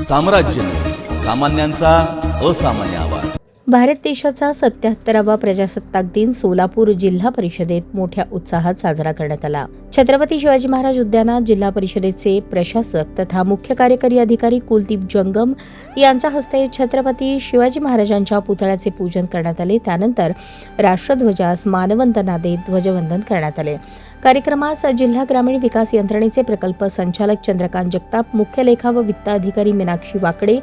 साम्राज्य सामान्यांचा असामान्य आवाज। भारत देशाचा 77वा प्रजासत्ताक दिन सोलापूर जिल्हा परिषदेत मोठ्या उत्साहात साजरा करण्यात आला। छत्रपती शिवाजी महाराज उद्यानात जिल्हा परिषदेचे प्रशासक तथा मुख्य कार्यकारी अधिकारी कुलदीप जंगम यांच्या हस्ते छत्रपती शिवाजी महाराजांच्या पुतळ्याचे पूजन करण्यात आले। त्यानंतर राष्ट्रध्वजास मानवंदना देत ध्वजवंदन करण्यात आले। कार्यक्रमास जिल्हा ग्रामीण विकास यंत्रणेचे प्रकल्प संचालक चंद्रकांत जगताप, मुख्य लेखा व वित्त अधिकारी मीनाक्षी वाकडे,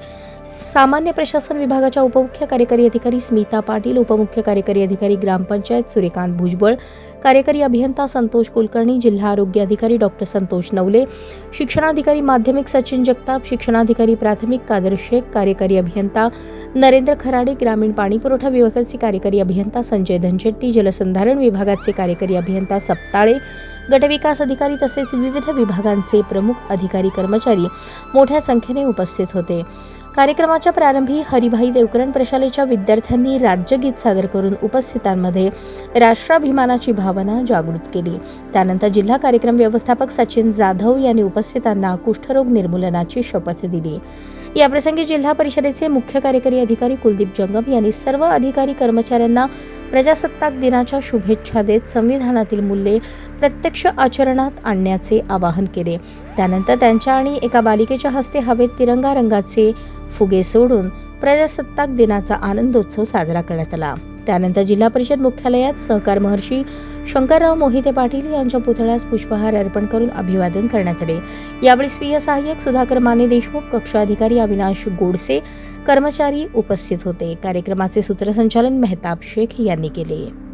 सामान्य प्रशासन विभागाच्या उपमुख्य कार्यकारी अधिकारी स्मिता पाटील, उपमुख्य कार्यकारी अधिकारी ग्रामपंचायत सूर्यकांत भुजबळ, कार्यकारी अभियंता संतोष कुलकर्णी, जिल्हा आरोग्य अधिकारी डॉक्टर संतोष नवले, शिक्षणाधिकारी माध्यमिक सचिन जगताप, शिक्षणाधिकारी प्राथमिक कादर शेख, कार्यकारी अभियंता नरेंद्र खराडे, ग्रामीण पाणीपुरवठा विभागाचे कार्यकारी अभियंता संजय धनशेट्टी, जलसंधारण विभागाचे कार्यकारी अभियंता सप्ताळे, गटविकास अधिकारी तसेच विविध विभागांचे प्रमुख अधिकारी कर्मचारी मोठ्या संख्येने उपस्थित होते। कार्यक्रमाच्या प्रारंभी हरिभाई देवकरण प्रशालेच्या विद्यार्थ्यांनी राज्यगीत सादर करून उपस्थितांमध्ये राष्ट्राभिमानाची भावना जागृत केली। त्यानंतर जिल्हा कार्यक्रम व्यवस्थापक सचिन जाधव यांनी उपस्थितांना कुष्ठरोग निर्मूलनाची शपथ दिली। याप्रसंगी जिल्हा परिषदेचे मुख्य कार्यकारी अधिकारी कुलदीप जंगम यांनी सर्व अधिकारी कर्मचाऱ्यांना प्रजासत्ताक दिनाच्या शुभेच्छा देत संविधानातील मूल्ये प्रत्यक्ष आचरणात आणण्याचे आवाहन केले। त्यानंतर त्यांच्या आणि एका बालिकेच्या हस्ते हवेत तिरंगा रंगाचे फुगे सोडून प्रजासत्ताक दिनाचा आनंदोत्सव साजरा करण्यात आला। त्यानंतर जिल्हा परिषद मुख्यालयात सहकार महर्षी शंकरराव मोहिते पाटील यांच्या पुतळ्यास पुष्पहार अर्पण करून अभिवादन करण्यात आले। यावेळी स्वीय सहाय्यक सुधाकर माने देशमुख, कक्ष अधिकारी अविनाश गोडसे कर्मचारी उपस्थित होते। कार्यक्रमाचे सूत्रसंचालन मेहताब शेख यांनी केले।